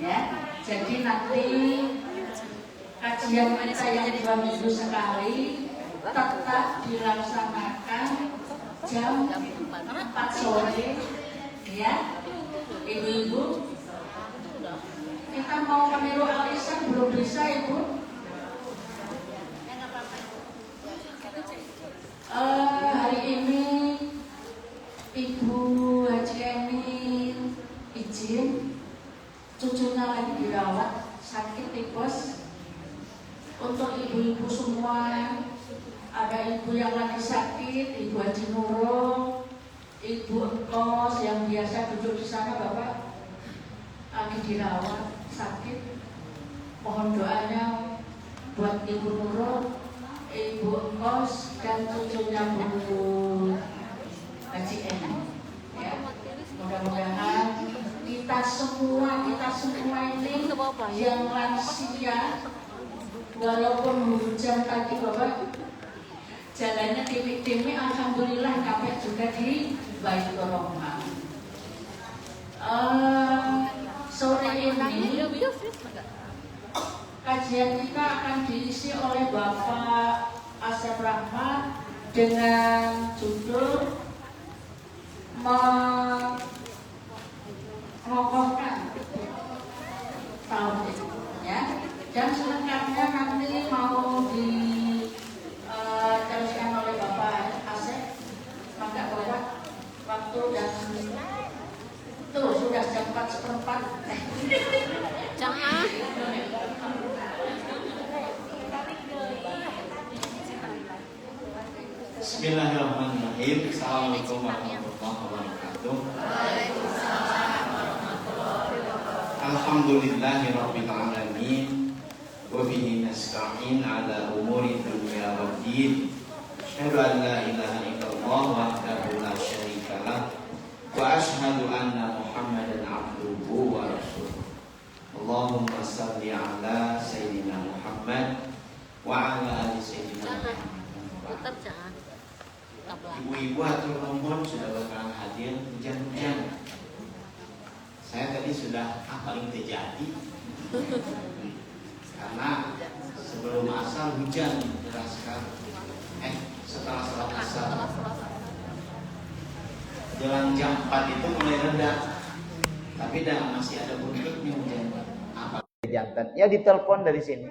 Ya, jadi nanti kajian kita yang 2 minggu sekali tetap dilaksanakan jam 4 sore, ya, ibu-ibu. Kita mau meniru alisan belum bisa, ibu. Hari ini Ibu Haji Emin izin, cucunya lagi dirawat sakit tipes. Untuk ibu-ibu semua, ada ibu yang lagi sakit, Ibu Haji Nurul, Ibu Engkos yang biasa duduk di sana, Bapak lagi dirawat sakit. Mohon doanya buat Ibu Nurul, Ibu Engkos, dan cucunya Bu Haji Emin. Ya, mudah-mudahan kita semua ini yang lansia, walaupun hujan tadi Bapak jalannya timik-timik, alhamdulillah sampai juga di Baitur Rahman. Sore ini kajian kita akan diisi oleh Bapak Asep Rahmat dengan judul mengokohkan tauhid, ya. Dan selengkapnya nanti mau diteruskan oleh Bapak Asep. Maka Bapak waktu dan tuh sudah jam 4:04. Jangan. Bismillahirrahmanirrahim. Assalamualaikum warahmatullahi wabarakatuh. Alhamdulillahirabbil alamin. Wa bihi nasta'in ala umuri dunya waddin. Asyhadu an la ilaha illallah wahdahu la syarika lah wa asyhadu anna Muhammadan abduhu wa rasuluh. Allahumma shalli ala sayyidina Muhammad wa ala ali sayyidina Muhammad. Tetap jangan. Ibu-ibu atur nuhun sudah bakalan hadir hujan-hujan. Saya tadi sudah paling terjadi karena sebelum asar hujan deras sekali. Setelah salat asar jelang jam 4 itu mulai reda, tapi masih ada buntutnya hujan. Apa jantan? Ya ditelepon dari sini.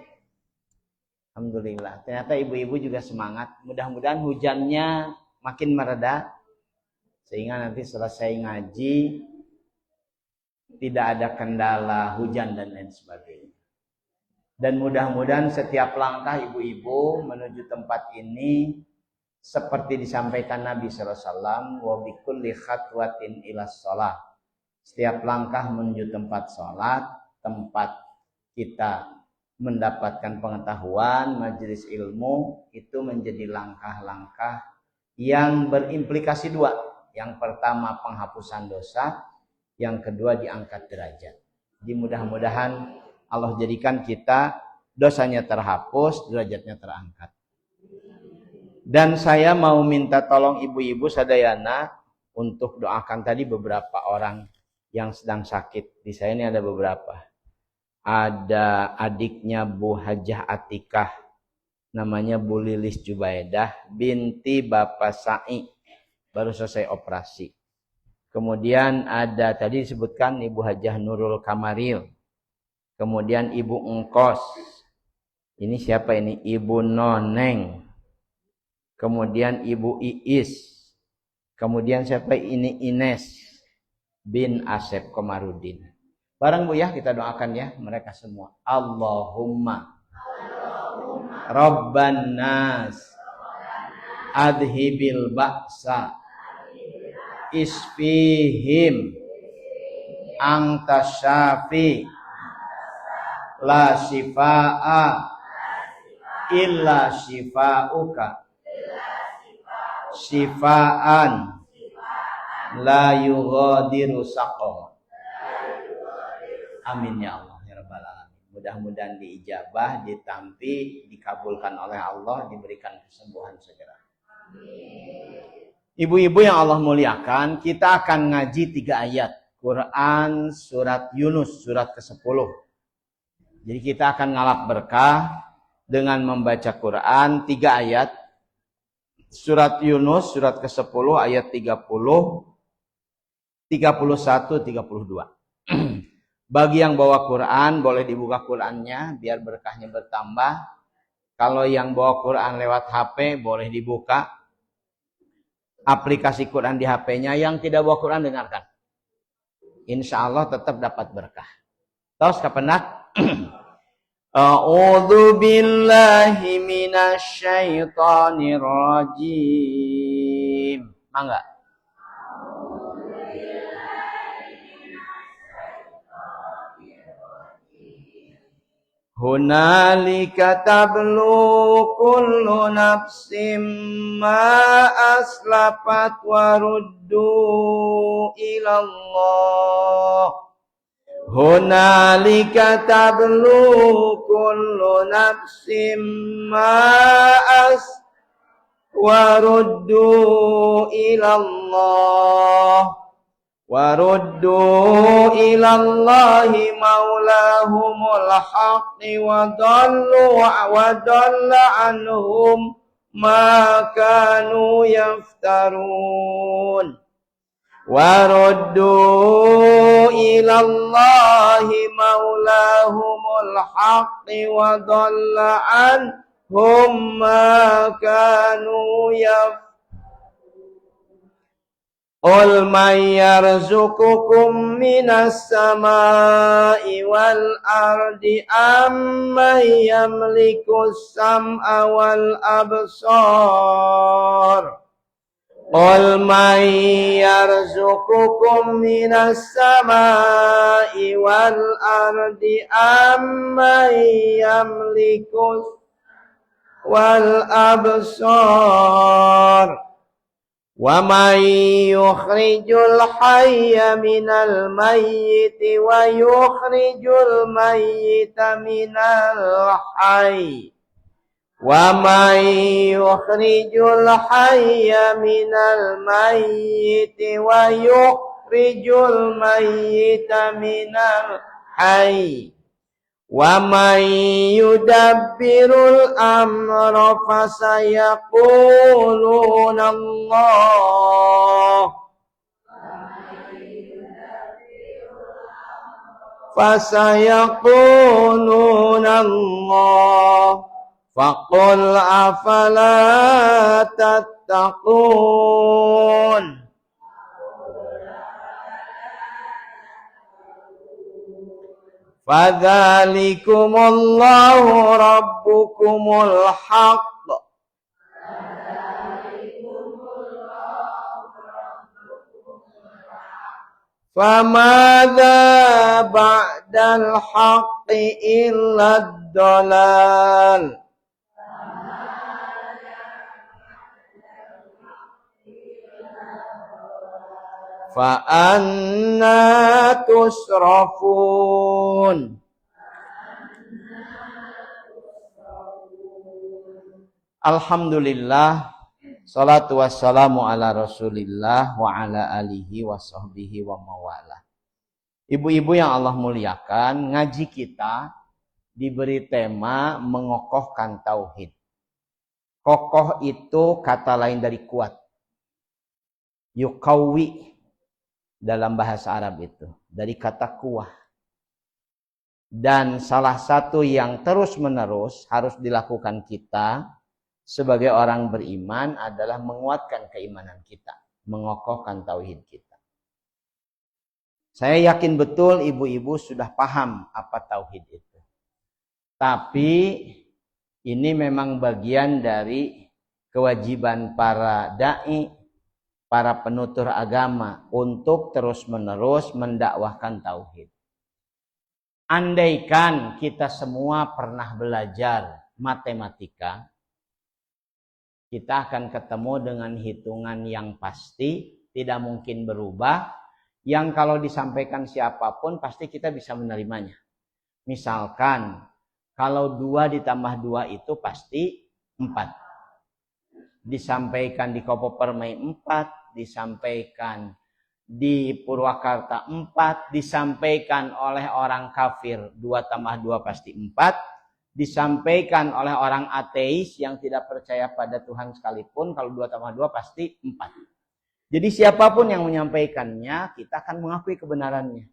Alhamdulillah, ternyata ibu-ibu juga semangat. Mudah-mudahan hujannya makin mereda sehingga nanti selesai ngaji tidak ada kendala hujan dan lain sebagainya. Dan mudah-mudahan setiap langkah ibu-ibu menuju tempat ini seperti disampaikan Nabi sallallahu alaihi wasallam, wa bikulli khatwatin ilas shalah. Setiap langkah menuju tempat sholat, tempat kita mendapatkan pengetahuan, majelis ilmu, itu menjadi langkah-langkah yang berimplikasi dua. Yang pertama penghapusan dosa, yang kedua diangkat derajat. Jadi mudah-mudahan Allah jadikan kita dosanya terhapus, derajatnya terangkat. Dan saya mau minta tolong ibu-ibu sadayana untuk doakan tadi beberapa orang yang sedang sakit. Di saya ini ada beberapa. Ada adiknya Bu Hajah Atikah, namanya Bu Lilis Jubaidah binti Bapak Sa'i, baru selesai operasi. Kemudian ada tadi disebutkan Ibu Hajah Nurul Kamaril. Kemudian Ibu Engkos. Ini siapa ini? Ibu Noneng. Kemudian Ibu Iis. Kemudian siapa ini? Ines bin Asep Komarudin. Bareng Bu ya, kita doakan ya mereka semua. Allahumma Rabban nas adhibil ba'sa isfihim anta syafi la shifa'a illa shifa'uka shifa'an la yughadiru saqama. Amin ya Allah ya rabbal alamin. Mudah-mudahan diijabah, ditampi, dikabulkan oleh Allah, diberikan kesembuhan segera. Ibu-ibu yang Allah muliakan, kita akan ngaji 3 ayat. Quran surat Yunus, surat ke-10. Jadi kita akan ngalap berkah dengan membaca Quran 3 ayat. Surat Yunus, surat ke-10 ayat 30, 31, 32. Bagi yang bawa Quran, boleh dibuka Qurannya biar berkahnya bertambah. Kalau yang bawa Quran lewat HP, boleh dibuka aplikasi Quran di HP-nya. Yang tidak bawa Quran, dengarkan. Insya Allah tetap dapat berkah. Terus kapenak? A'udzu billahi minasyaitonir rajim. Mangga. Hunalika tablu kullu nafsim ma aslafat wa ruddu ilallah. Hunalika tablu kullu nafsim ma wa ruddu ilallah. وَرُدُّوا إِلَى اللَّهِ مَوْلَاهُمُ الْحَقِّ وَضَلَّ عَنْهُمْ مَا كَانُوا يَفْتَرُونَ وَرُدُّوا إِلَى اللَّهِ مَوْلَاهُمُ الْحَقِّ وَضَلَّ عَنْهُمْ مَا كَانُوا يَفْتَرُونَ Qul man yarzuqukum minas samai wal ardi amman yamlikus sam'a wal absar. Qul man yarzuqukum minas samai wal ardi amman yamlikus wal absar. Wa may yukhrijul hayya minal mayyiti wa yukhrijul mayyita minal hayy. Wa may yukhrijul hayya minal mayyiti wa yukhrijul mayyita minal hayy. Wa may yudabbirul amra fasayaquluna Allah. Fasayaquluna Allah. Faqul afala tattaqun. Fadzalikumullahu rabbukumul haqq. Famadza ba'dal haqqi illa ad-dalal. Fa anna tusrafun. Alhamdulillah, salatu wassalamu ala Rasulillah wa ala alihi wa sahbihi wa mawala. Ibu-ibu yang Allah muliakan, ngaji kita diberi tema mengokohkan tauhid. Kokoh itu kata lain dari kuat. Yuqawwi dalam bahasa Arab itu dari kata kuah. Dan salah satu yang terus-menerus harus dilakukan kita sebagai orang beriman adalah menguatkan keimanan kita, mengokohkan tauhid kita. Saya yakin betul ibu-ibu sudah paham apa tauhid itu. Tapi ini memang bagian dari kewajiban para dai, para penutur agama untuk terus-menerus mendakwahkan tauhid. Andaikan kita semua pernah belajar matematika, kita akan ketemu dengan hitungan yang pasti, tidak mungkin berubah, yang kalau disampaikan siapapun pasti kita bisa menerimanya. Misalkan, kalau 2 ditambah 2 itu pasti 4. Disampaikan di Kopo Permai 4, disampaikan di Purwakarta 4, disampaikan oleh orang kafir 2 tambah 2 pasti 4, disampaikan oleh orang ateis yang tidak percaya pada Tuhan sekalipun, kalau 2 tambah 2 pasti 4. Jadi siapapun yang menyampaikannya, kita akan mengakui kebenarannya.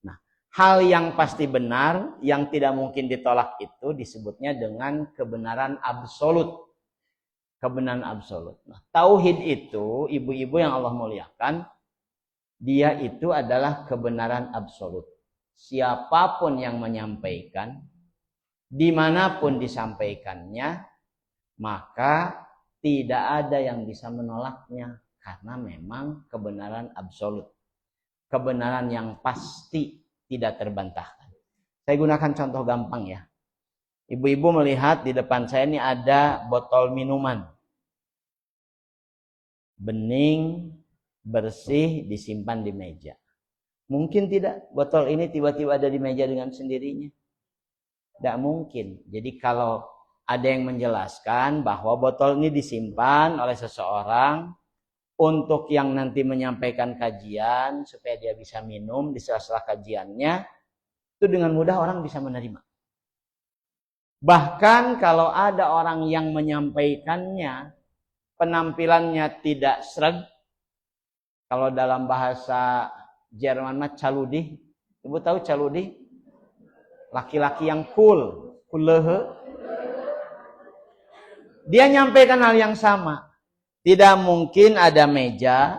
Nah, hal yang pasti benar, yang tidak mungkin ditolak itu disebutnya dengan kebenaran absolut. Kebenaran absolut. Nah, tauhid itu, ibu-ibu yang Allah muliakan, dia itu adalah kebenaran absolut. Siapapun yang menyampaikan, dimanapun disampaikannya, maka tidak ada yang bisa menolaknya. Karena memang kebenaran absolut. Kebenaran yang pasti tidak terbantahkan. Saya gunakan contoh gampang ya. Ibu-ibu melihat di depan saya ini ada botol minuman. Bening, bersih, disimpan di meja. Mungkin tidak botol ini tiba-tiba ada di meja dengan sendirinya? Tidak mungkin. Jadi kalau ada yang menjelaskan bahwa botol ini disimpan oleh seseorang untuk yang nanti menyampaikan kajian supaya dia bisa minum di sela-sela kajiannya, itu dengan mudah orang bisa menerima. Bahkan kalau ada orang yang menyampaikannya, penampilannya tidak sreg, kalau dalam bahasa Jerman mah caludi. Ibu tahu caludi? Laki-laki yang cool, kulehe. Dia nyampaikan hal yang sama. Tidak mungkin ada meja,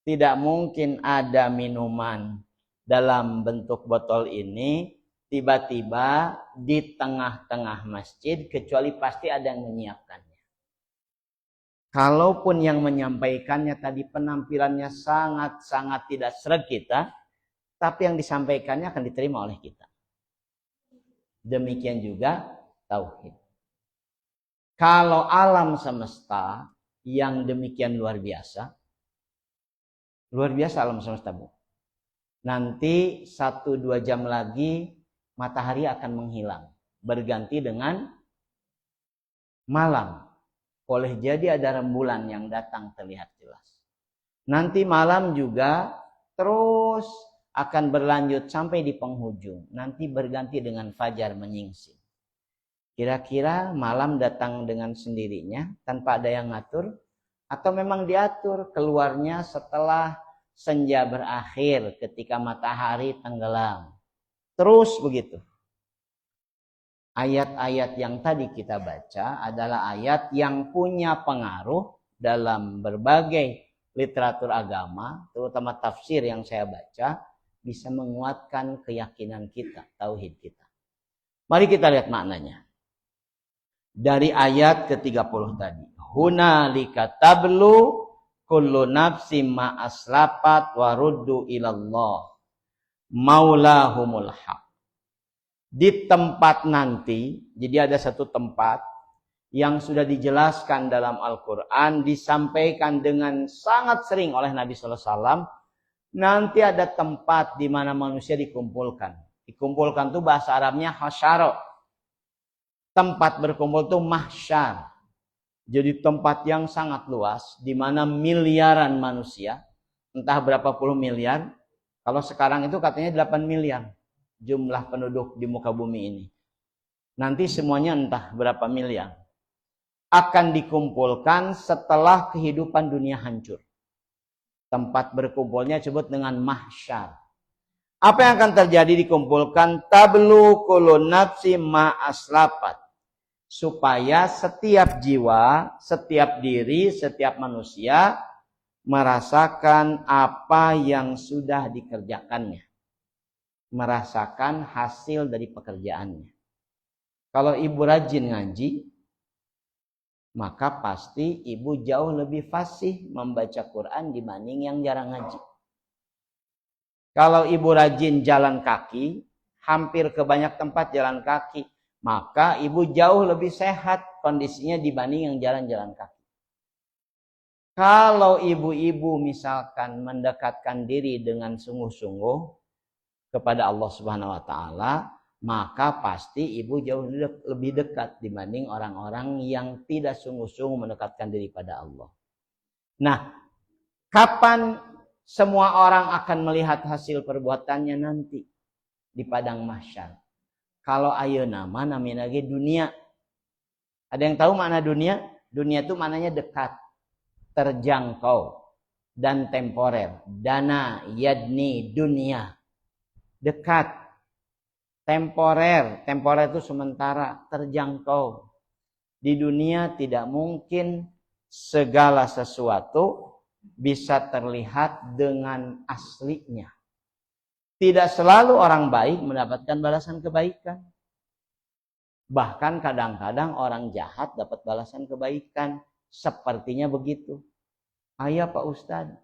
tidak mungkin ada minuman dalam bentuk botol ini tiba-tiba di tengah-tengah masjid, kecuali pasti ada yang menyiapkannya. Kalaupun yang menyampaikannya tadi penampilannya sangat-sangat tidak sreg kita, tapi yang disampaikannya akan diterima oleh kita. Demikian juga tauhid. Kalau alam semesta yang demikian luar biasa alam semesta, Bu. Nanti 1-2 jam lagi matahari akan menghilang, berganti dengan malam. Boleh jadi ada rembulan yang datang terlihat jelas. Nanti malam juga terus akan berlanjut sampai di penghujung. Nanti berganti dengan fajar menyingsing. Kira-kira malam datang dengan sendirinya tanpa ada yang ngatur? Atau memang diatur keluarnya setelah senja berakhir ketika matahari tenggelam? Terus begitu. Ayat-ayat yang tadi kita baca adalah ayat yang punya pengaruh dalam berbagai literatur agama, terutama tafsir yang saya baca, bisa menguatkan keyakinan kita, tauhid kita. Mari kita lihat maknanya. Dari ayat ke-30 tadi. Hunalika tablu kullu nafsim ma aslafat wa ruddu ilallah maulahumul haq. Di tempat nanti, jadi ada satu tempat yang sudah dijelaskan dalam Al-Quran, disampaikan dengan sangat sering oleh Nabi SAW. Nanti ada tempat di mana manusia dikumpulkan. Dikumpulkan itu bahasa Arabnya hasyaro. Tempat berkumpul itu mahsyar. Jadi tempat yang sangat luas, di mana miliaran manusia, entah berapa puluh miliar, kalau sekarang itu katanya 8 miliar. Jumlah penduduk di muka bumi ini. Nanti semuanya entah berapa miliar. Akan dikumpulkan setelah kehidupan dunia hancur. Tempat berkumpulnya disebut dengan mahsyar. Apa yang akan terjadi dikumpulkan? Tablu kullu nafsi ma aslafat. Supaya setiap jiwa, setiap diri, setiap manusia merasakan apa yang sudah dikerjakannya. Merasakan hasil dari pekerjaannya. Kalau ibu rajin ngaji, maka pasti ibu jauh lebih fasih membaca Quran dibanding yang jarang ngaji. Kalau ibu rajin jalan kaki, hampir ke banyak tempat jalan kaki, maka ibu jauh lebih sehat kondisinya dibanding yang jalan-jalan kaki. Kalau ibu-ibu misalkan mendekatkan diri dengan sungguh-sungguh kepada Allah Subhanahu wa taala, maka pasti ibu jauh lebih dekat dibanding orang-orang yang tidak sungguh-sungguh mendekatkan diri pada Allah. Nah, kapan Semua orang akan melihat hasil perbuatannya nanti di padang mahsyar. Kalau ayeuna mah namina ge dunia. Ada yang tahu makna dunia? Dunia itu maknanya dekat, terjangkau, dan temporer. Dana, yadni, dunia. Dekat, temporer. Temporer itu sementara, terjangkau. Di dunia tidak mungkin segala sesuatu bisa terlihat dengan aslinya. Tidak selalu orang baik mendapatkan balasan kebaikan. Bahkan kadang-kadang orang jahat dapat balasan kebaikan. Sepertinya begitu. Aya Pak Ustad,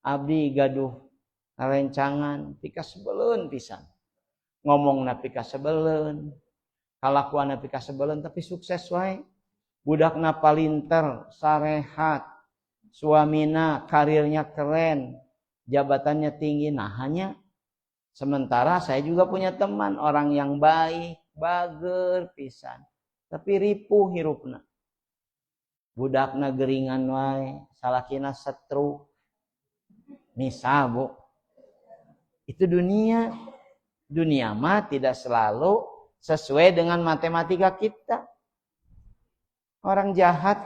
abdi gaduh rencangan pika sebeleun pisan. Ngomongna pika sebeleun, kalakuanna pika sebeleun, tapi sukses wae. Budakna palinter, sarehat, suamina karirnya keren, jabatannya tinggi. Nah hanya sementara saya juga punya teman orang yang baik, bager pisan, tapi ripuh hirupna. Budakna geringan wae, salakina setru. Nisa, Bu. Itu dunia. Dunia mah tidak selalu sesuai dengan matematika kita. Orang jahat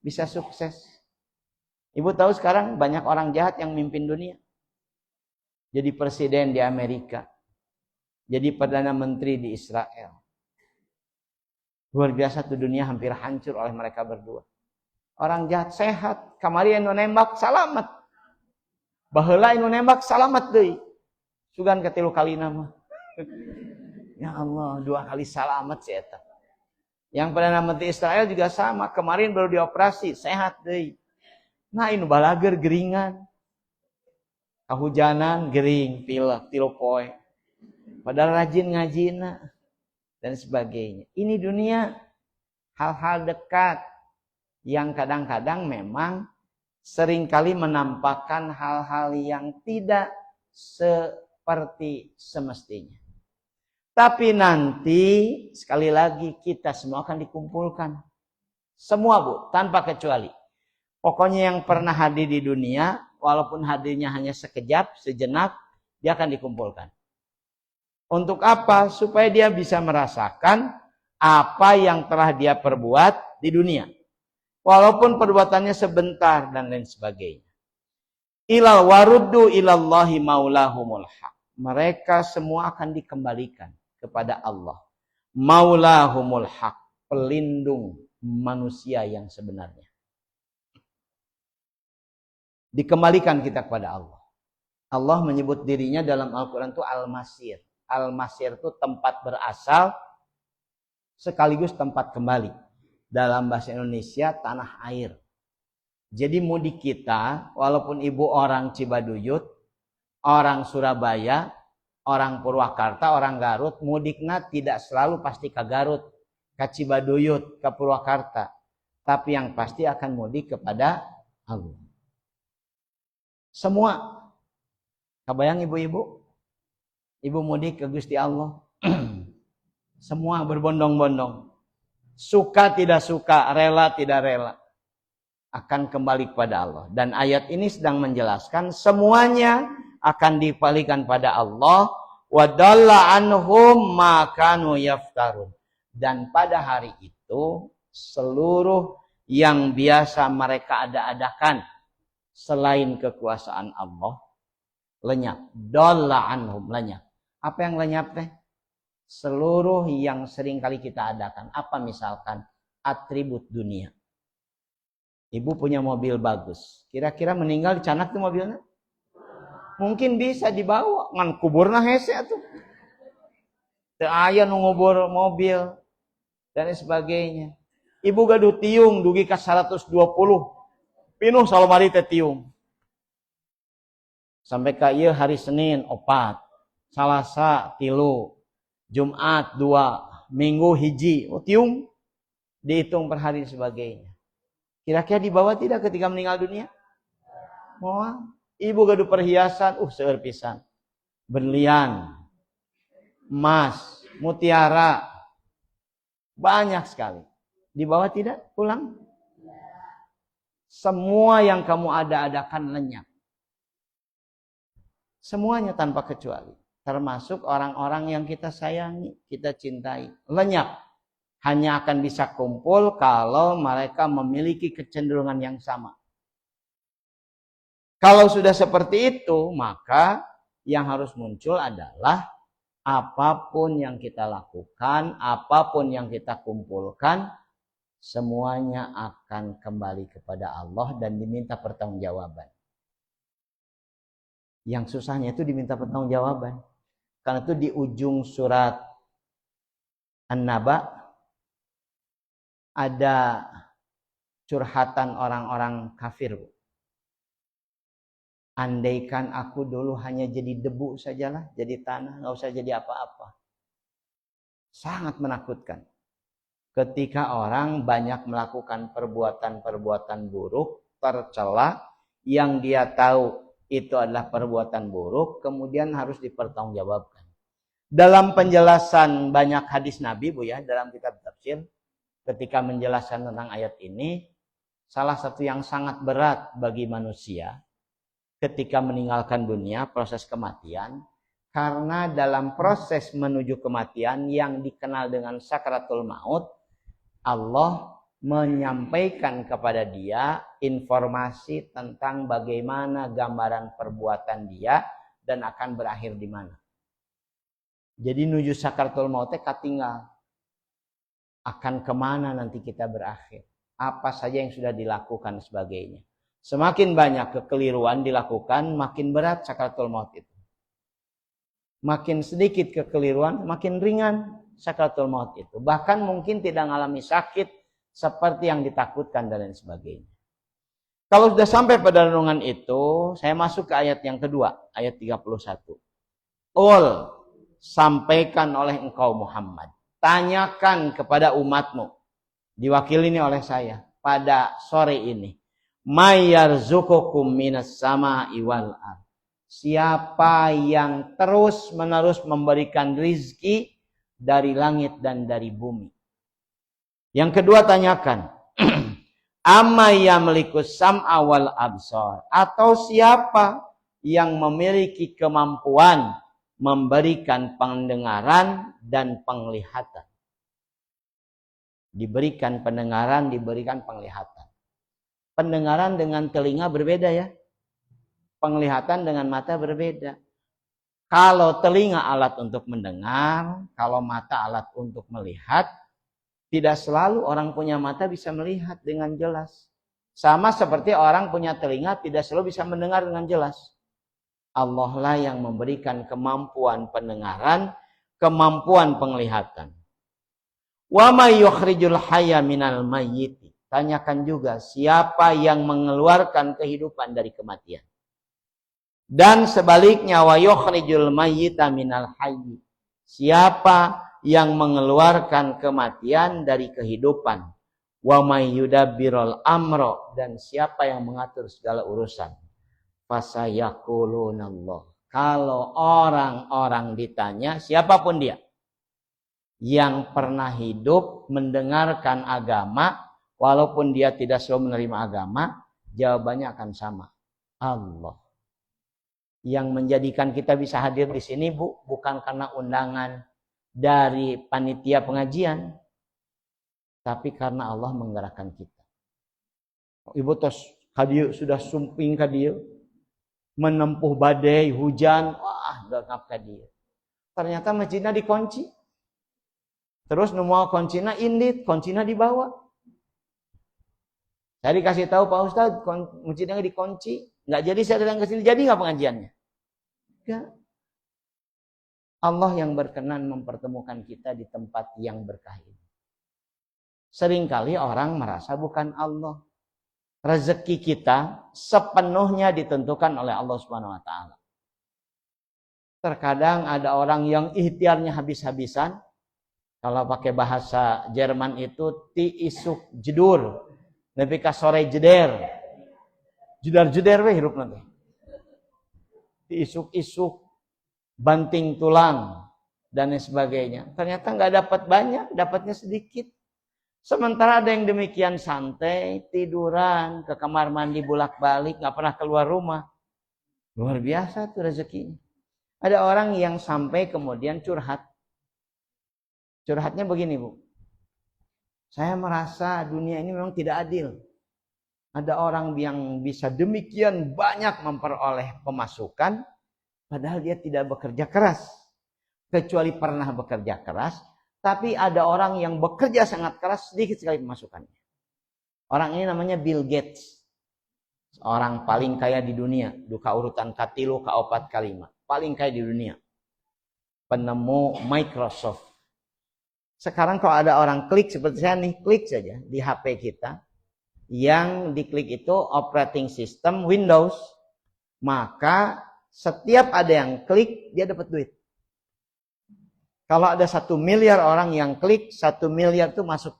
bisa sukses. Ibu tahu sekarang banyak orang jahat yang mimpin dunia. Jadi presiden di Amerika. Jadi perdana menteri di Israel. Luar biasa tuh, dunia hampir hancur oleh mereka berdua. Orang jahat sehat. Kamari anu nembak salamet. Baheula anu nembak salamet deui. Sugan katilu kalina mah. Ya Allah, 2 kali salamet si eta. Yang perdana menteri Israel juga sama. Kemarin baru dioperasi, sehat deui. Nah, ini balager geringan. Kahujanan gering, pilek, 3 poe. Padahal rajin ngajina dan sebagainya. Ini dunia hal-hal dekat yang kadang-kadang memang seringkali menampakkan hal-hal yang tidak seperti semestinya. Tapi nanti sekali lagi kita semua akan dikumpulkan. Semua, Bu, tanpa kecuali. Pokoknya yang pernah hadir di dunia, walaupun hadirnya hanya sekejap, sejenak, dia akan dikumpulkan. Untuk apa? Supaya dia bisa merasakan apa yang telah dia perbuat di dunia. Walaupun perbuatannya sebentar dan lain sebagainya. Ilal waruddu ilallahi maulahumul haq. Mereka semua akan dikembalikan kepada Allah. Maulahumul haq, pelindung manusia yang sebenarnya. Dikembalikan kita kepada Allah. Allah menyebut dirinya dalam Al-Quran itu Al-Masir. Al-Masir itu tempat berasal sekaligus tempat kembali. Dalam bahasa Indonesia, tanah air. Jadi mudik kita, walaupun ibu orang Cibaduyut, orang Surabaya, orang Purwakarta, orang Garut, mudikna tidak selalu pasti ke Garut, ke Cibaduyut, ke Purwakarta. Tapi yang pasti akan mudik kepada Allah. Semua. Kebayang ibu-ibu? Ibu mudik ke Gusti Allah. Semua berbondong-bondong. Suka tidak suka, rela tidak rela. Akan kembali kepada Allah. Dan ayat ini sedang menjelaskan semuanya akan dikembalikan pada Allah. Wa dalla anhum ma kanu yaftarun. Dan pada hari itu seluruh yang biasa mereka ada-adakan selain kekuasaan Allah lenyap. Dalla anhum, lenyap. Apa yang lenyap teh? Seluruh yang sering kali kita adakan. Apa misalkan? Atribut dunia. Ibu punya mobil bagus. Kira-kira meninggal dicanak tuh mobilnya? Mungkin bisa dibawa. Ngan kuburna hese atuh. Teu aya nu ngubur mobil. Dan sebagainya. Ibu gaduh tiung dugi ka 120. Pinuh salomari teh tiung. Sampai ka ieu hari Senin 4. Salasa 3. Jumat 2. Minggu 1. Oh, tiung. Dihitung per hari sebagainya. Kira-kira dibawa tidak ketika meninggal dunia? Moal. Ibu gaduh perhiasan, seueur pisan. Berlian, emas, mutiara. Banyak sekali. Dibawa tidak? Pulang? Semua yang kamu ada-adakan lenyap. Semuanya tanpa kecuali. Termasuk orang-orang yang kita sayangi, kita cintai. Lenyap. Hanya akan bisa kumpul kalau mereka memiliki kecenderungan yang sama. Kalau sudah seperti itu, maka yang harus muncul adalah apapun yang kita lakukan, apapun yang kita kumpulkan, semuanya akan kembali kepada Allah dan diminta pertanggungjawaban. Yang susahnya itu diminta pertanggungjawaban. Karena itu di ujung surat An-Naba ada curhatan orang-orang kafir. Andaikan aku dulu hanya jadi debu sajalah, jadi tanah, nggak usah jadi apa-apa. Sangat menakutkan. Ketika orang banyak melakukan perbuatan-perbuatan buruk, tercela, yang dia tahu itu adalah perbuatan buruk, kemudian harus dipertanggungjawabkan. Dalam penjelasan banyak hadis Nabi, Bu ya, dalam kitab tafsir, ketika menjelaskan tentang ayat ini, salah satu yang sangat berat bagi manusia ketika meninggalkan dunia, proses kematian, karena dalam proses menuju kematian yang dikenal dengan sakaratul maut, Allah menyampaikan kepada dia informasi tentang bagaimana gambaran perbuatan dia dan akan berakhir di mana. Jadi nuju sakaratul mautnya katinggal. Akan kemana nanti kita berakhir. Apa saja yang sudah dilakukan sebagainya. Semakin banyak kekeliruan dilakukan, makin berat sakaratul maut itu. Makin sedikit kekeliruan, makin ringan sakaratul maut itu. Bahkan mungkin tidak mengalami sakit seperti yang ditakutkan dan lain sebagainya. Kalau sudah sampai pada renungan itu, saya masuk ke ayat yang kedua, ayat 31. Qul, sampaikan oleh engkau Muhammad. Tanyakan kepada umatmu. Diwakili ini oleh saya pada sore ini. Mayyarzuqukum minas sama'i wal ardh. Siapa yang terus-menerus memberikan rizki dari langit dan dari bumi. Yang kedua tanyakan. Amma yamlikus sam'a wal absar. Atau siapa yang memiliki kemampuan memberikan pendengaran dan penglihatan. Diberikan pendengaran, diberikan penglihatan. Pendengaran dengan telinga berbeda ya. Penglihatan dengan mata berbeda. Kalau telinga alat untuk mendengar, kalau mata alat untuk melihat, tidak selalu orang punya mata bisa melihat dengan jelas. Sama seperti orang punya telinga tidak selalu bisa mendengar dengan jelas. Allah lah yang memberikan kemampuan pendengaran, kemampuan penglihatan. Wa may yukhrijul hayya minal mayyiti. Tanyakan juga siapa yang mengeluarkan kehidupan dari kematian. Dan sebaliknya wa yukhrijul mayyita minal hayyi. Siapa yang mengeluarkan kematian dari kehidupan. Wa may yudabbirul amra, dan siapa yang mengatur segala urusan. Fasayaqulunallah. Kalau orang-orang ditanya, siapapun dia yang pernah hidup mendengarkan agama, walaupun dia tidak selalu menerima agama, jawabannya akan sama. Allah. Yang menjadikan kita bisa hadir di sini, Bu, bukan karena undangan dari panitia pengajian, tapi karena Allah menggerakkan kita. Ibu tos kadieu sudah sumping kadieu, menempuh badai, hujan, wah, gagap kadieu. Ternyata masjidnya dikunci. Terus nemu kuncinya indit, kuncinya dibawa. Saya dikasih tahu Pak Ustadz, masjidnya dikunci. Nggak jadi saya datang ke sini, jadi nggak pengajiannya? Enggak. Allah yang berkenan mempertemukan kita di tempat yang berkah ini. Seringkali orang merasa bukan Allah. Rezeki kita sepenuhnya ditentukan oleh Allah Subhanahu wa taala. Terkadang ada orang yang ikhtiarnya habis-habisan. Kalau pakai bahasa Jerman itu ti isuk jedur. Nepi ka sore jeder. Jedar-jeder we hirup nanti. Ti isuk-isuk, banting tulang dan sebagainya. Ternyata nggak dapat banyak, dapatnya sedikit. Sementara ada yang demikian santai, tiduran, ke kamar mandi bolak-balik, nggak pernah keluar rumah. Luar biasa tuh rezekinya. Ada orang yang sampai kemudian curhat. Curhatnya begini, Bu. Saya merasa dunia ini memang tidak adil. Ada orang yang bisa demikian banyak memperoleh pemasukan, padahal dia tidak bekerja keras. Kecuali pernah bekerja keras, tapi ada orang yang bekerja sangat keras, sedikit sekali pemasukannya. Orang ini namanya Bill Gates. Orang paling kaya di dunia. Duka urutan katilu, kaopat kalima. Paling kaya di dunia. Penemu Microsoft. Sekarang kalau ada orang klik seperti saya nih, klik saja di HP kita. Yang diklik itu operating system Windows, maka setiap ada yang klik dia dapat duit. Kalau ada 1 miliar orang yang klik, 1 miliar itu masuk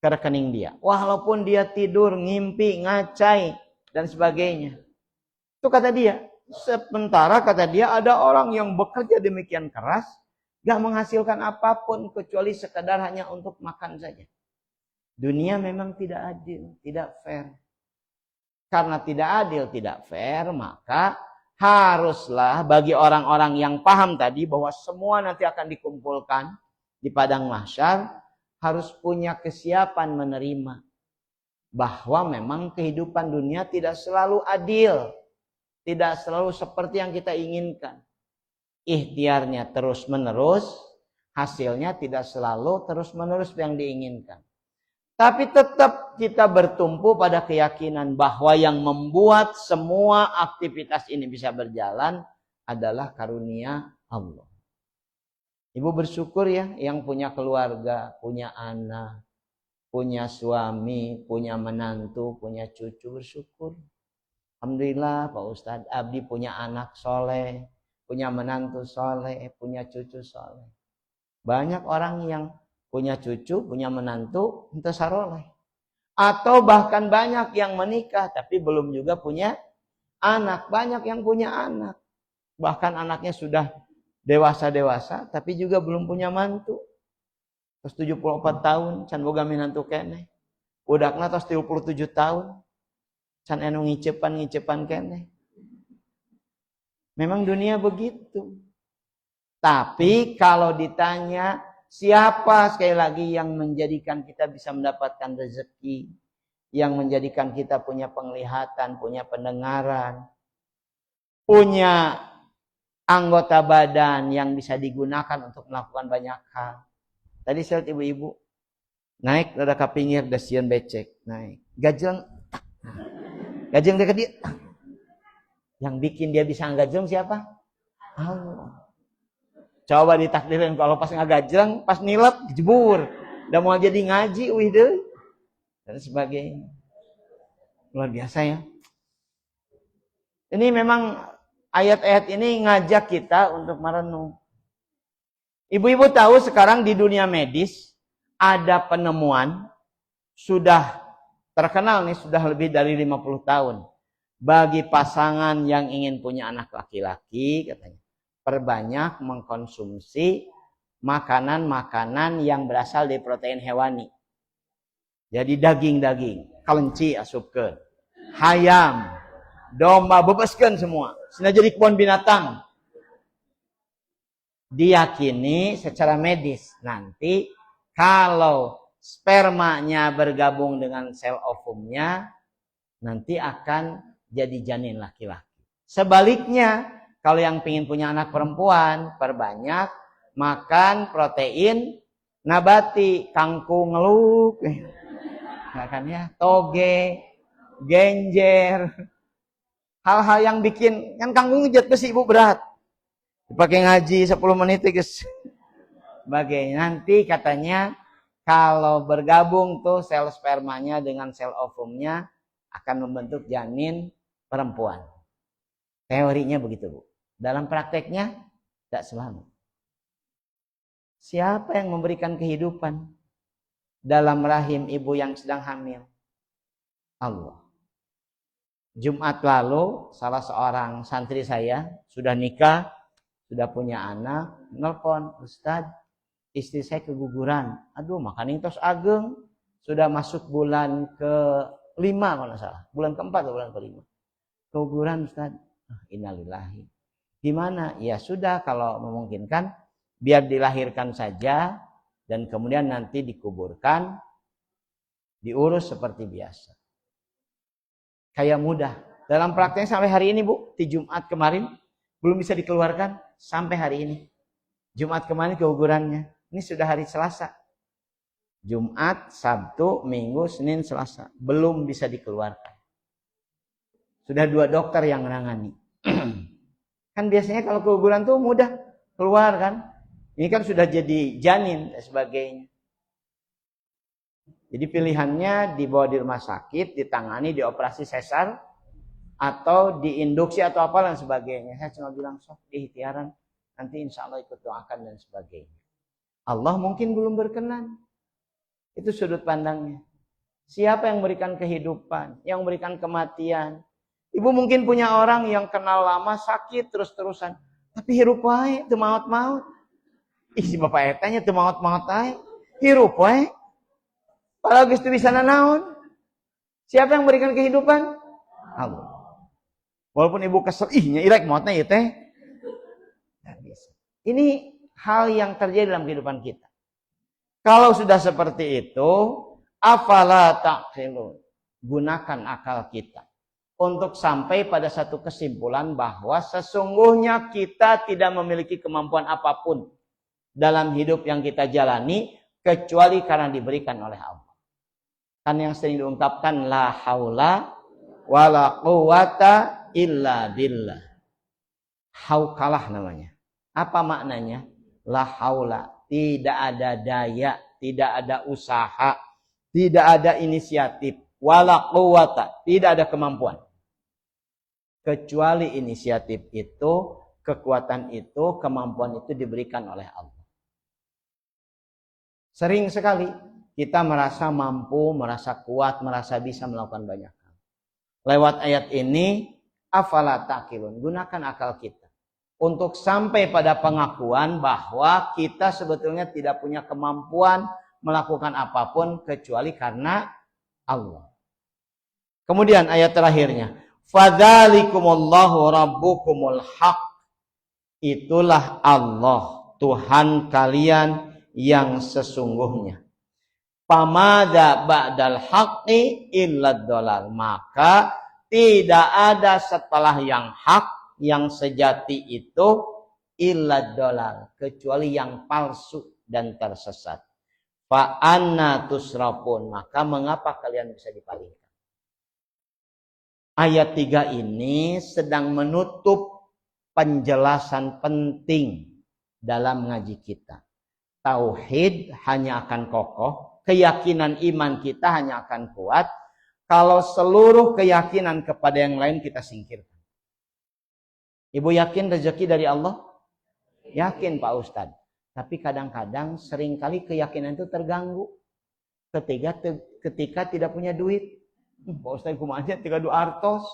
ke rekening dia. Walaupun dia tidur, ngimpi, ngacai dan sebagainya. Itu kata dia. Sementara kata dia ada orang yang bekerja demikian keras, gak menghasilkan apapun kecuali sekedar hanya untuk makan saja. Dunia memang tidak adil, tidak fair. Karena tidak adil, tidak fair, maka haruslah bagi orang-orang yang paham tadi bahwa semua nanti akan dikumpulkan di padang mahsyar, harus punya kesiapan menerima bahwa memang kehidupan dunia tidak selalu adil, tidak selalu seperti yang kita inginkan. Ikhtiarnya terus-menerus, hasilnya tidak selalu terus-menerus yang diinginkan. Tapi tetap kita bertumpu pada keyakinan bahwa yang membuat semua aktivitas ini bisa berjalan adalah karunia Allah. Ibu bersyukur ya yang punya keluarga, punya anak, punya suami, punya menantu, punya cucu, bersyukur. Alhamdulillah Pak Ustadz, Abdi punya anak soleh, punya menantu soleh, punya cucu soleh. Banyak orang yang punya cucu, punya menantu, entah saroleh. Atau bahkan banyak yang menikah, tapi belum juga punya anak. Banyak yang punya anak. Bahkan anaknya sudah dewasa-dewasa, tapi juga belum punya mantu. Terus 74 tahun, can boga minantu kene. Budakna terus 37 tahun, can enu ngicepan kene. Memang dunia begitu. Tapi kalau ditanya, siapa sekali lagi yang menjadikan kita bisa mendapatkan rezeki, yang menjadikan kita punya penglihatan, punya pendengaran, punya anggota badan yang bisa digunakan untuk melakukan banyak hal. Tadi saya lihat ibu-ibu naik rada ke pinggir dasian becek, naik gajeng dekat dia. Yang bikin dia bisa ngajeng siapa? Allah. Coba ditakdirin kalau pas ngagajreng, pas nilep dijebur. Udah mau jadi ngaji deh. Dan sebagainya. Luar biasa ya. Ini memang ayat-ayat ini ngajak kita untuk merenung. Ibu-ibu tahu sekarang di dunia medis ada penemuan sudah terkenal nih, sudah lebih dari 50 tahun. Bagi pasangan yang ingin punya anak laki-laki katanya, perbanyak mengkonsumsi makanan-makanan yang berasal dari protein hewani. Jadi daging-daging, kelinci asupkeun, hayam, domba bebaskeun semua. Sina jadi kebun binatang. Diyakini secara medis nanti kalau spermanya bergabung dengan sel ovumnya nanti akan jadi janin laki-laki. Sebaliknya, kalau yang ingin punya anak perempuan, perbanyak makan protein nabati, kangkung ngeluk, kan ya, toge, genjer, hal-hal yang bikin kan kangkung ngejat besi ibu berat, dipakai ngaji 10 menit guys. Bagai nanti katanya kalau bergabung tuh sel spermanya dengan sel ovumnya akan membentuk janin perempuan. Teorinya begitu Bu. Dalam prakteknya tidak selalu. Siapa yang memberikan kehidupan dalam rahim ibu yang sedang hamil? Allah. Jumat lalu salah seorang santri saya sudah nikah, sudah punya anak, nelpon, Ustadz, istri saya keguguran. Aduh, makanya tos ageng, sudah masuk bulan ke-5 kalau tidak salah. Bulan ke-4 atau bulan ke-5. Keguguran Ustadz. Innalillahi. Gimana? Ya sudah, kalau memungkinkan biar dilahirkan saja dan kemudian nanti dikuburkan, diurus seperti biasa. Kayak mudah. Dalam prakteknya sampai hari ini, Bu, di Jumat kemarin belum bisa dikeluarkan sampai hari ini. Jumat kemarin kekuburannya. Ini sudah hari Selasa. Jumat, Sabtu, Minggu, Senin, Selasa. Belum bisa dikeluarkan. Sudah 2 dokter yang menangani. Kan biasanya kalau kekuburan tuh mudah keluar kan. Ini kan sudah jadi janin dan sebagainya. Jadi pilihannya dibawa di rumah sakit, ditangani, dioperasi sesar, atau diinduksi atau apa dan sebagainya. Saya cuma bilang, sok ikhtiaran, nanti insya Allah ikut doakan dan sebagainya. Allah mungkin belum berkenan. Itu sudut pandangnya. Siapa yang memberikan kehidupan, yang memberikan kematian? Ibu mungkin punya orang yang kenal lama, sakit terus-terusan. Tapi hirup wae, teu maot-maot. Si bapak etanya teu maot-maot ae. Hirup wae. Padahal geus teu bisa nanaon. Siapa yang memberikan kehidupan? Allah. Walaupun ibu kesel, nya irek maotna ieu teh. Enggak bisa. Ini hal yang terjadi dalam kehidupan kita. Kalau sudah seperti itu, afala taqilun. Gunakan akal kita untuk sampai pada satu kesimpulan bahwa sesungguhnya kita tidak memiliki kemampuan apapun dalam hidup yang kita jalani kecuali karena diberikan oleh Allah. Kan yang sering diungkapkan la haula wala quwata illa billah. Haukalah namanya. Apa maknanya? La haula, tidak ada daya, tidak ada usaha, tidak ada inisiatif, wala quwata, tidak ada kemampuan. Kecuali inisiatif itu, kekuatan itu, kemampuan itu diberikan oleh Allah. Sering sekali kita merasa mampu, merasa kuat, merasa bisa melakukan banyak hal. Lewat ayat ini, afala taqilun, gunakan akal kita untuk sampai pada pengakuan bahwa kita sebetulnya tidak punya kemampuan melakukan apapun kecuali karena Allah. Kemudian ayat terakhirnya, fadzalikumullahu rabbukumul haq. Itulah Allah, Tuhan kalian yang sesungguhnya. Pamada ba'dal haqqi illad dolal. Maka tidak ada setelah yang hak, yang sejati itu illad dolal, kecuali yang palsu dan tersesat. Fa anna tusrafun. Maka mengapa kalian bisa dipalingkan? Ayat 3 ini sedang menutup penjelasan penting dalam ngaji kita. Tauhid hanya akan kokoh, keyakinan iman kita hanya akan kuat kalau seluruh keyakinan kepada yang lain kita singkirkan. Ibu yakin rezeki dari Allah? Yakin Pak Ustadz. Tapi kadang-kadang seringkali keyakinan itu terganggu ketika tidak punya duit. Pak Ustadz kumanya 32 artos.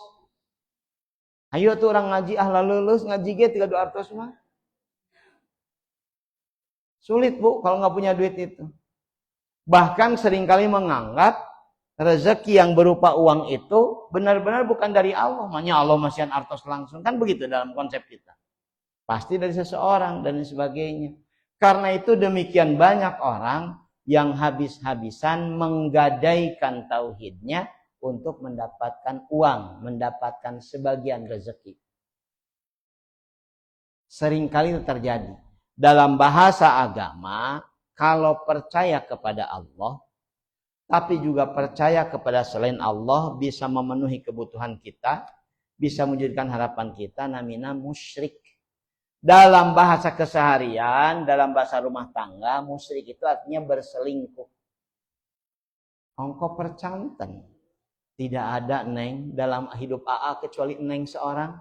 Ayo tuh orang ngaji lulus ngaji ge 32 artos mah. Sulit Bu kalau nggak punya duit itu. Bahkan seringkali menganggap rezeki yang berupa uang itu benar-benar bukan dari Allah. Makanya Allah masihan artos langsung. Kan begitu dalam konsep kita. Pasti dari seseorang dan sebagainya. Karena itu demikian banyak orang yang habis-habisan menggadaikan tauhidnya untuk mendapatkan uang, mendapatkan sebagian rezeki. Seringkali itu terjadi. Dalam bahasa agama, kalau percaya kepada Allah, tapi juga percaya kepada selain Allah, bisa memenuhi kebutuhan kita, bisa mewujudkan harapan kita, namanya musyrik. Dalam bahasa keseharian, dalam bahasa rumah tangga, musyrik itu artinya berselingkuh. Ongko percanten. Tidak ada neng dalam hidup AA kecuali neng seorang.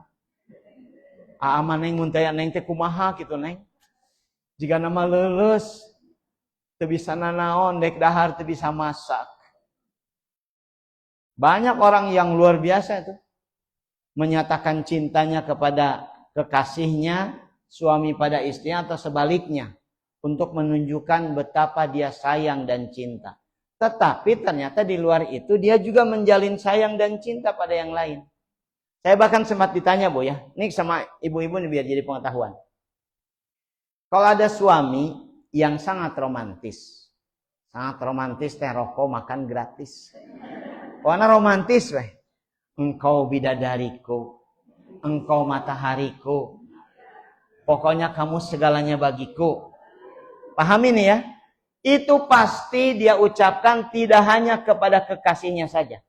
AA mah neng muntaya neng teh kumaha gitu neng. Jika nama lulus, teu bisa nanaon, dek dahar teu bisa masak. Banyak orang yang luar biasa itu menyatakan cintanya kepada kekasihnya, suami pada istrinya atau sebaliknya, untuk menunjukkan betapa dia sayang dan cinta. Tetapi ternyata di luar itu dia juga menjalin sayang dan cinta pada yang lain. Saya bahkan sempat ditanya, Bu ya. Ini sama ibu-ibu nih biar jadi pengetahuan. Kalau ada suami yang sangat romantis. Sangat romantis teh rokok makan gratis. Karena romantis weh. Engkau bidadariku. Engkau matahariku. Pokoknya kamu segalanya bagiku. Pahami nih ya. Itu pasti dia ucapkan tidak hanya kepada kekasihnya saja.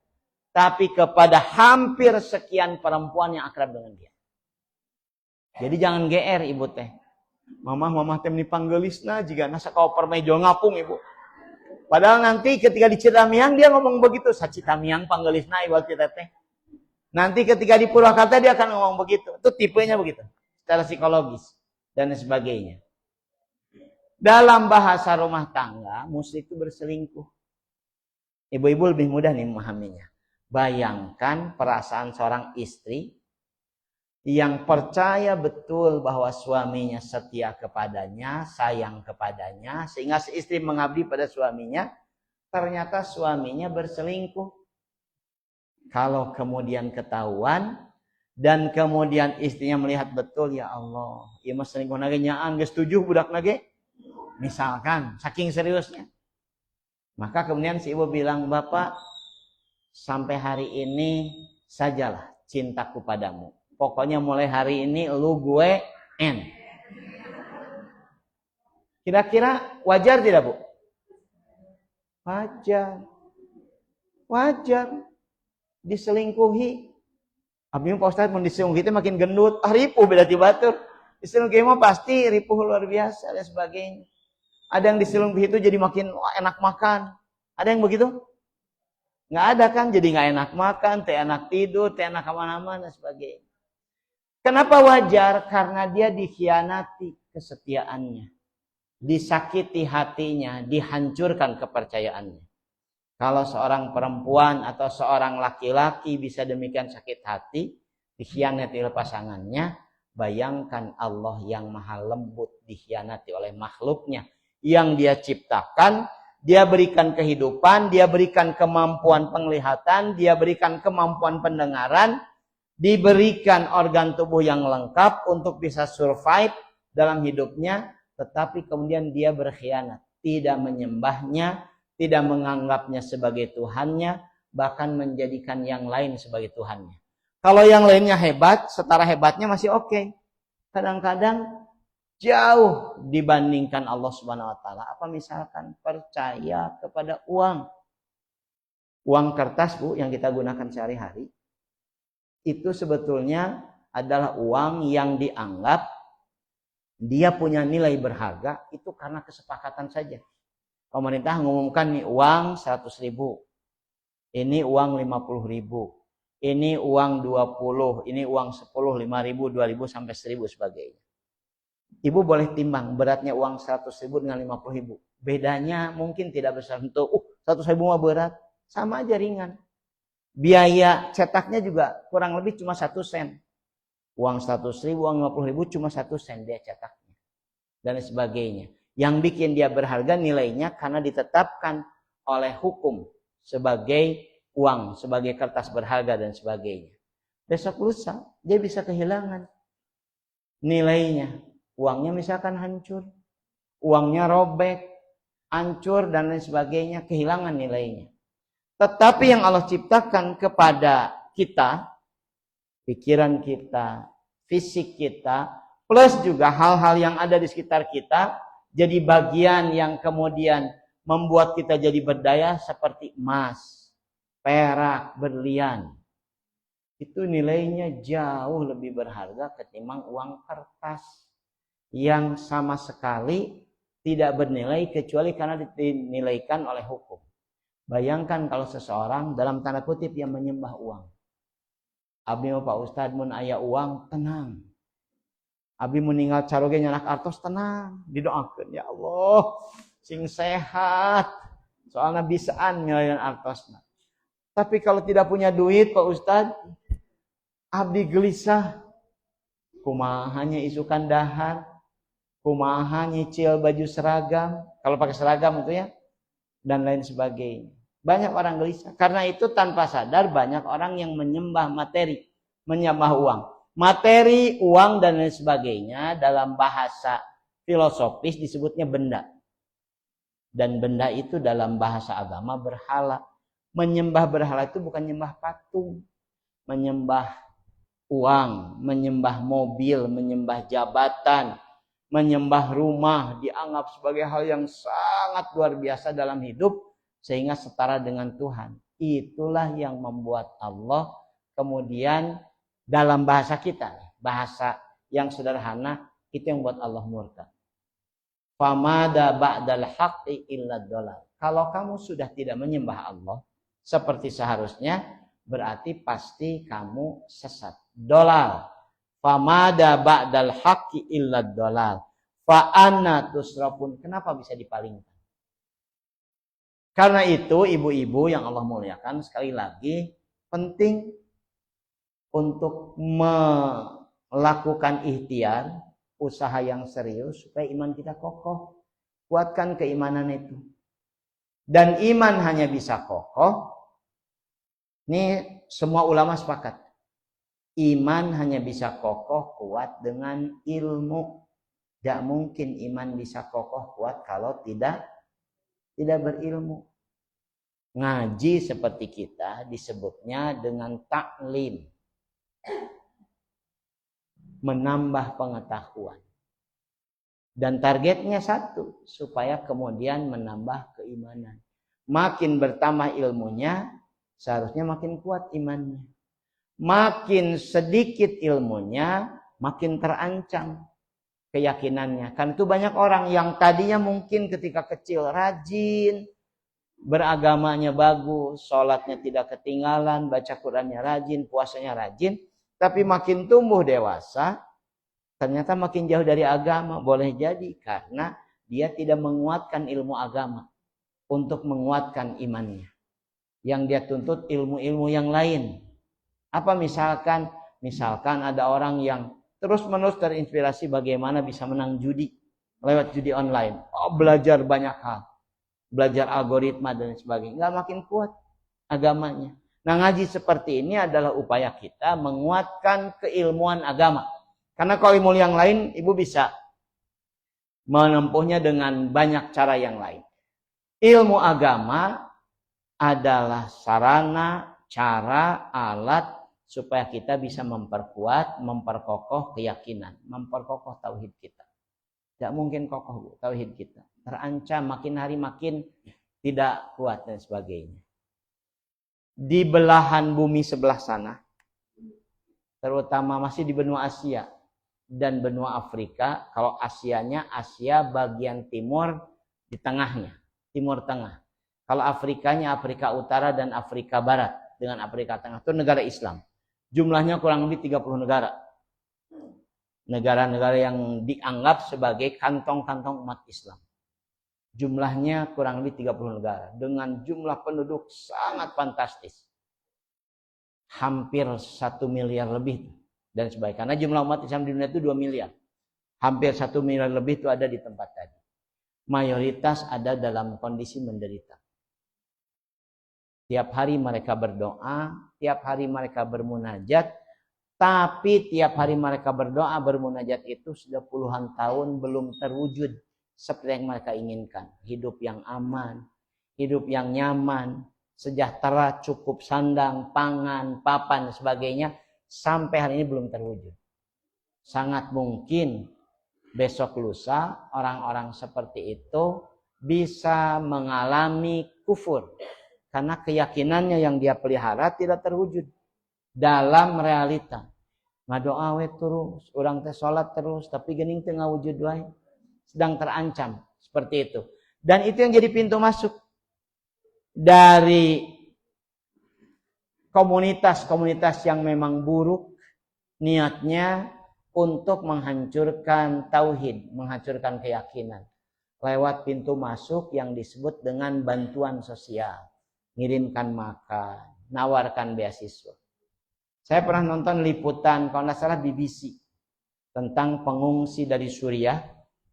Tapi kepada hampir sekian perempuan yang akrab dengan dia. Jadi jangan GR ibu teh. Mamah teh panggeulisna jika nasa kau permejol ngapung ibu. Padahal nanti ketika di Citamiang dia ngomong begitu. Sa Citamiang panggeulisna ibu kita teh. Nanti ketika di Purwakarta dia akan ngomong begitu. Itu tipenya begitu. Secara psikologis dan sebagainya. Dalam bahasa rumah tangga, musyrik itu berselingkuh. Ibu-ibu lebih mudah nih memahaminya. Bayangkan perasaan seorang istri yang percaya betul bahwa suaminya setia kepadanya, sayang kepadanya, sehingga si istri mengabdi pada suaminya, ternyata suaminya berselingkuh. Kalau kemudian ketahuan dan kemudian istrinya melihat betul, ya Allah, ieu mah selingkuh nage nyaan geus tujuh budak nage. Misalkan saking seriusnya. Maka kemudian si ibu bilang, "Bapak, sampai hari ini sajalah cintaku padamu. Pokoknya mulai hari ini lu gue N." Kira-kira wajar tidak, Bu? Wajar. Wajar. Diselingkuhi. Abdi Pak Ustaz mun diselingkuhi itu makin gendut. Ripuh beda batur. Diselingkuhi mah pasti ripuh luar biasa dan sebagainya. Ada yang diselingkuhi itu jadi makin enak makan. Ada yang begitu? Nggak ada kan, jadi nggak enak makan, teh enak tidur, teh enak kemana-mana dan sebagainya. Kenapa wajar? Karena dia dikhianati kesetiaannya, disakiti hatinya, dihancurkan kepercayaannya. Kalau seorang perempuan atau seorang laki-laki bisa demikian sakit hati, dikhianati oleh pasangannya, bayangkan Allah yang maha lembut dikhianati oleh makhluknya yang dia ciptakan. Dia berikan kehidupan, dia berikan kemampuan penglihatan, dia berikan kemampuan pendengaran, diberikan organ tubuh yang lengkap untuk bisa survive dalam hidupnya, tetapi kemudian dia berkhianat, tidak menyembahnya, tidak menganggapnya sebagai Tuhannya, bahkan menjadikan yang lain sebagai Tuhannya. Kalau yang lainnya hebat, setara hebatnya masih oke. Kadang-kadang jauh dibandingkan Allah Subhanahu wa taala. Apa misalkan percaya kepada uang. Uang kertas, Bu, yang kita gunakan sehari-hari. Itu sebetulnya adalah uang yang dianggap dia punya nilai berharga itu karena kesepakatan saja. Pemerintah mengumumkan nih uang 100.000. Ini uang 50.000. Ini uang 20, ini uang 10, 5.000, 2.000 sampai 1.000 sebagainya. Ibu boleh timbang beratnya uang 100.000 dengan 50.000. Bedanya mungkin tidak besar untuk 100.000 mah berat, sama aja ringan. Biaya cetaknya juga kurang lebih cuma 1 sen. Uang 100.000, uang 50.000 cuma 1 sen dia cetaknya. Dan sebagainya. Yang bikin dia berharga nilainya karena ditetapkan oleh hukum sebagai uang, sebagai kertas berharga dan sebagainya. Besok lusa dia bisa kehilangan nilainya. Uangnya misalkan hancur, uangnya robek, hancur dan lain sebagainya, kehilangan nilainya. Tetapi yang Allah ciptakan kepada kita, pikiran kita, fisik kita, plus juga hal-hal yang ada di sekitar kita, jadi bagian yang kemudian membuat kita jadi berdaya seperti emas, perak, berlian. Itu nilainya jauh lebih berharga ketimbang uang kertas yang sama sekali tidak bernilai kecuali karena dinilaikan oleh hukum. Bayangkan kalau seseorang dalam tanda kutip yang menyembah uang. Abdi Pak Ustadz mun aya uang tenang. Abdi meninggal caroge nyanak artos tenang, didoakeun ya Allah sing sehat. Soalnya bisaan nyalayan artosna. Tapi kalau tidak punya duit Pak Ustadz, abdi gelisah. Kumaha isukan dahar, kumaha nyicil baju seragam, kalau pakai seragam itu ya, dan lain sebagainya. Banyak orang gelisah. Karena itu tanpa sadar banyak orang yang menyembah materi, Menyembah uang. Materi, uang, dan lain sebagainya dalam bahasa filosofis disebutnya benda. Dan benda itu dalam bahasa agama berhala. Menyembah berhala itu bukan menyembah patung. Menyembah uang, menyembah mobil, menyembah jabatan, menyembah rumah dianggap sebagai hal yang sangat luar biasa dalam hidup sehingga setara dengan Tuhan. Itulah yang membuat Allah kemudian dalam bahasa kita, bahasa yang sederhana, itu yang buat Allah murka. Famada ba'dal haqqi illa dhalal. Kalau kamu sudah tidak menyembah Allah seperti seharusnya, berarti pasti kamu sesat. Dolal. Famada ba'dal haqqi illa dhalal. Fa anna tusrafun. Kenapa bisa dipalingkan? Karena itu ibu-ibu yang Allah muliakan, sekali lagi penting untuk melakukan ikhtiar, usaha yang serius supaya iman kita kokoh. Kuatkan keimanan itu. Dan iman hanya bisa kokoh. Ini semua ulama sepakat. Iman hanya bisa kokoh kuat dengan ilmu. Tidak mungkin iman bisa kokoh kuat kalau tidak berilmu. Ngaji seperti kita disebutnya dengan taklim. Menambah pengetahuan. Dan targetnya satu, supaya kemudian menambah keimanan. Makin bertambah ilmunya, seharusnya makin kuat imannya. Makin sedikit ilmunya, makin terancam keyakinannya. Kan itu banyak orang yang tadinya mungkin ketika kecil rajin, beragamanya bagus, sholatnya tidak ketinggalan, baca Qurannya rajin, puasanya rajin, tapi makin tumbuh dewasa, ternyata makin jauh dari agama. Boleh jadi karena dia tidak menguatkan ilmu agama untuk menguatkan imannya. Yang dia tuntut ilmu-ilmu yang lain. Apa misalkan ada orang yang terus-menerus terinspirasi bagaimana bisa menang judi lewat judi online. Oh, belajar banyak hal. Belajar algoritma dan sebagainya. Nggak makin kuat agamanya. Nah, ngaji seperti ini adalah upaya kita menguatkan keilmuan agama. Karena kalau ilmu yang lain, ibu bisa menempuhnya dengan banyak cara yang lain. Ilmu agama adalah sarana, cara, alat supaya kita bisa memperkuat, memperkokoh keyakinan, memperkokoh tauhid kita. Tidak mungkin kokoh tauhid kita. Terancam, makin hari makin tidak kuat dan sebagainya. Di belahan bumi sebelah sana, terutama masih di benua Asia dan benua Afrika. Kalau Asianya, Asia bagian timur di tengahnya, timur tengah. Kalau Afrikanya, Afrika Utara dan Afrika Barat dengan Afrika Tengah, itu negara Islam. Jumlahnya kurang lebih 30 negara. Negara-negara yang dianggap sebagai kantong-kantong umat Islam. Jumlahnya kurang lebih 30 negara. Dengan jumlah penduduk sangat fantastis. Hampir 1 miliar lebih. Dan sebagainya. Karena jumlah umat Islam di dunia itu 2 miliar. Hampir 1 miliar lebih itu ada di tempat tadi. Mayoritas ada dalam kondisi menderita. Tiap hari mereka berdoa. Tiap hari mereka bermunajat. Tapi tiap hari mereka berdoa, bermunajat itu sudah puluhan tahun belum terwujud seperti yang mereka inginkan. Hidup yang aman, hidup yang nyaman, sejahtera, cukup sandang, pangan, papan, dan sebagainya. Sampai hari ini belum terwujud. Sangat mungkin besok lusa orang-orang seperti itu bisa mengalami kufur. Karena keyakinannya yang dia pelihara tidak terwujud dalam realita. Ngadoa we terus, orang teh salat terus, tapi geuning teu ngawujud wae. Sedang terancam seperti itu. Dan itu yang jadi pintu masuk dari komunitas-komunitas yang memang buruk niatnya untuk menghancurkan tauhid, menghancurkan keyakinan lewat pintu masuk yang disebut dengan bantuan sosial, ngirimkan makan, nawarkan beasiswa. Saya pernah nonton liputan kalau nggak salah BBC tentang pengungsi dari Suriah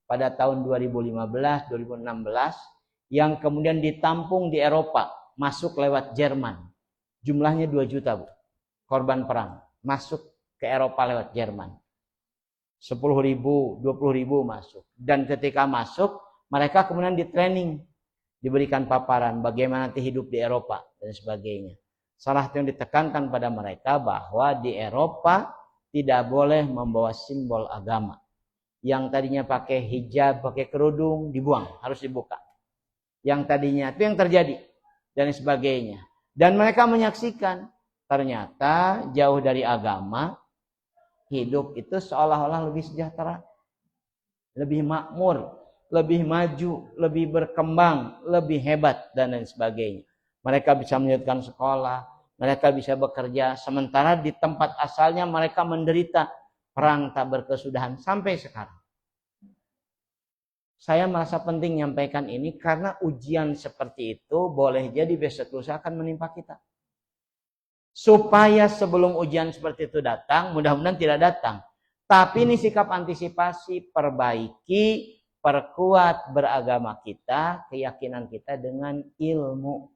pada tahun 2015-2016 yang kemudian ditampung di Eropa, masuk lewat Jerman. Jumlahnya 2 juta, Bu. Korban perang masuk ke Eropa lewat Jerman. 10.000, 20.000 masuk. Dan ketika masuk, mereka kemudian di-training, diberikan paparan bagaimana nanti hidup di Eropa dan sebagainya. Salah satu yang ditekankan pada mereka bahwa di Eropa tidak boleh membawa simbol agama. Yang tadinya pakai hijab, pakai kerudung, dibuang, harus dibuka. Yang tadinya itu yang terjadi dan sebagainya. Dan mereka menyaksikan ternyata jauh dari agama, hidup itu seolah-olah lebih sejahtera, lebih makmur, lebih maju, lebih berkembang, lebih hebat dan lain sebagainya. Mereka bisa melanjutkan sekolah, mereka bisa bekerja, sementara di tempat asalnya mereka menderita perang tak berkesudahan sampai sekarang. Saya merasa penting menyampaikan ini karena ujian seperti itu boleh jadi besok lusa akan menimpa kita. Supaya sebelum ujian seperti itu datang, mudah-mudahan tidak datang. Tapi ini sikap antisipasi, perbaiki, perkuat beragama kita, keyakinan kita dengan ilmu.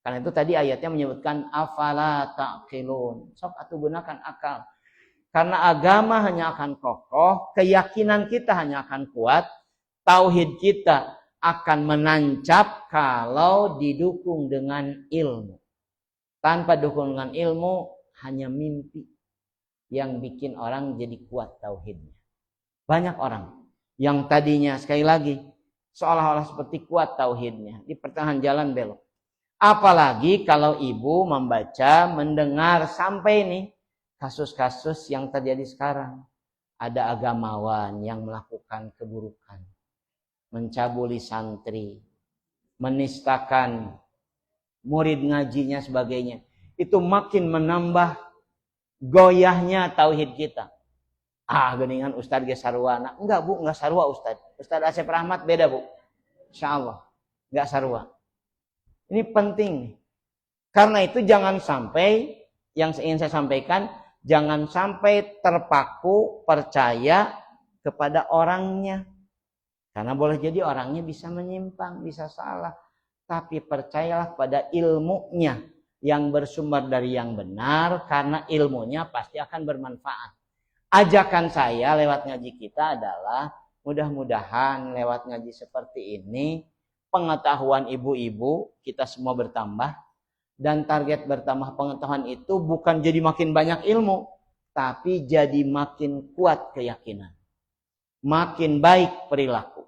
Karena itu tadi ayatnya menyebutkan afala taqilun. Sok atuh gunakan akal. Karena agama hanya akan kokoh, keyakinan kita hanya akan kuat, tauhid kita akan menancap kalau didukung dengan ilmu. Tanpa dukungan ilmu, hanya mimpi yang bikin orang jadi kuat tauhidnya. Banyak orang yang tadinya sekali lagi seolah-olah seperti kuat tauhidnya, di pertengahan jalan belok. Apalagi kalau ibu membaca, mendengar sampai ini kasus-kasus yang terjadi sekarang. Ada agamawan yang melakukan keburukan, mencabuli santri, menistakan murid ngajinya sebagainya. Itu makin menambah goyahnya tauhid kita. Geningan Ustadz ge sarua. Enggak bu, enggak sarua Ustadz. Ustadz Asep Rahmat beda bu. Insyaallah. Enggak sarua. Ini penting. Karena itu jangan sampai, yang ingin saya sampaikan, jangan sampai terpaku percaya kepada orangnya. Karena boleh jadi orangnya bisa menyimpang, bisa salah. Tapi percayalah pada ilmunya yang bersumber dari yang benar, karena ilmunya pasti akan bermanfaat. Ajakan saya lewat ngaji kita adalah mudah-mudahan lewat ngaji seperti ini pengetahuan ibu-ibu kita semua bertambah, dan target bertambah pengetahuan itu bukan jadi makin banyak ilmu, tapi jadi makin kuat keyakinan, makin baik perilaku.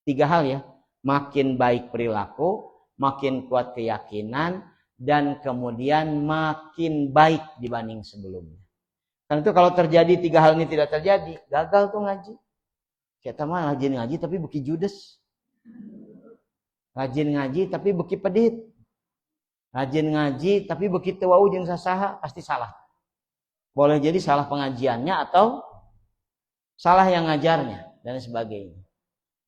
3 hal ya. Makin baik perilaku, makin kuat keyakinan, dan kemudian makin baik dibanding sebelumnya. Karena itu kalau terjadi 3 hal ini tidak terjadi, gagal tuh ngaji. Kita mah rajin ngaji tapi beki judes. Rajin ngaji tapi beki pedit. Rajin ngaji tapi beki teu wau jeung sasaha, pasti salah. Boleh jadi salah pengajiannya atau salah yang ngajarnya dan sebagainya.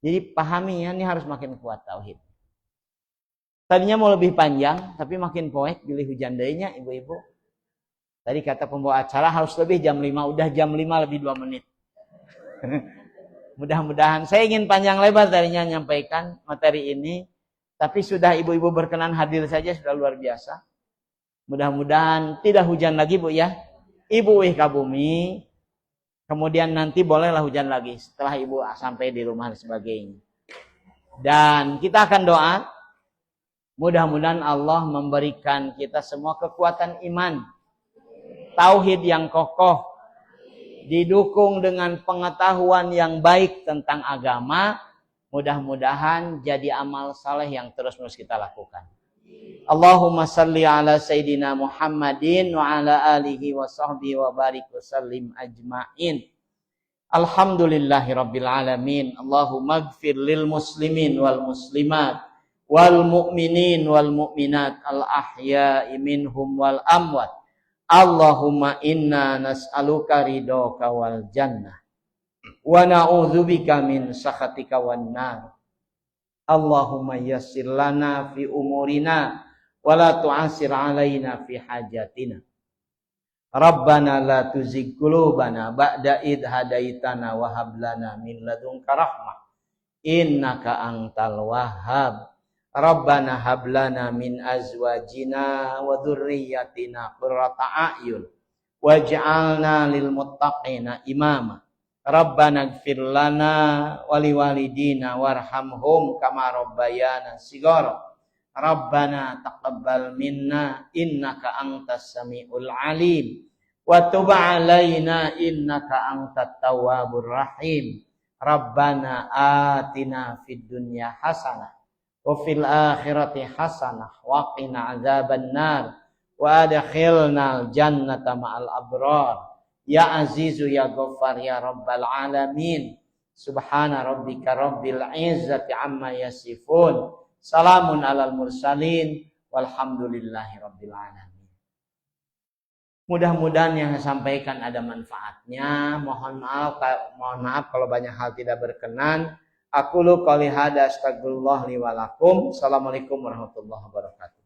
Jadi pahami ya, ini harus makin kuat tauhid. Tadinya mau lebih panjang, tapi makin poek pilih hujan dayanya ibu-ibu. Tadi kata pembawa acara harus lebih jam 5, udah jam 5 lebih 2 menit. Mudah-mudahan, saya ingin panjang lebar tadinya menyampaikan materi ini, tapi sudah ibu-ibu berkenan hadir saja sudah luar biasa. Mudah-mudahan tidak hujan lagi bu ya. Ibu ka bumi. Kemudian nanti bolehlah hujan lagi setelah ibu sampai di rumah dan sebagainya. Dan kita akan doa. Mudah-mudahan Allah memberikan kita semua kekuatan iman. Tauhid yang kokoh. Didukung dengan pengetahuan yang baik tentang agama. Mudah-mudahan jadi amal saleh yang terus-menerus kita lakukan. Allahumma salli ala Sayyidina Muhammadin wa ala alihi wa sahbihi wa barik wa sallim ajma'in. Alhamdulillahi rabbil alamin. Allahumma gfir lil muslimin wal muslimat wal mu'minin wal mu'minat al ahya'i minhum wal amwat. Allahumma inna nas'aluka ridhoka wal jannah wa na'udzubika min sakhatika wan nar. Allahumma yassir lana fi umurina wala tu'asir alaina fi hajatina. Rabbana la tuzigh qulubana ba'da id hadaitana wa hab lana min ladunka rahmah innaka antal wahhab. Rabbana hab lana min azwajina wa dzurriyyatina qurrata a'yun waj'alna lil muttaqina imama. Rabbana ighfir lana wa liwalidina warhamhum kama rabbayana shighara. Rabbana taqabbal minna innaka antas samiul alim wa tub alaina innaka antat tawwabur rahim. Rabbana atina fid dunya hasanah wa fil akhirati hasanah wa qina adzabannar wa adkhilnal jannata ma'al abrar. Ya Azizu ya Ghaffar ya Rabbal alamin. Subhana rabbika rabbil izzati amma yasifun. Salamun alal mursalin walhamdulillahi rabbil alamin. Mudah-mudahan yang saya sampaikan ada manfaatnya. Mohon maaf kalau banyak hal tidak berkenan. Aqulu qouli hadza astaghfirullah li wa lakum. Assalamualaikum warahmatullahi wabarakatuh.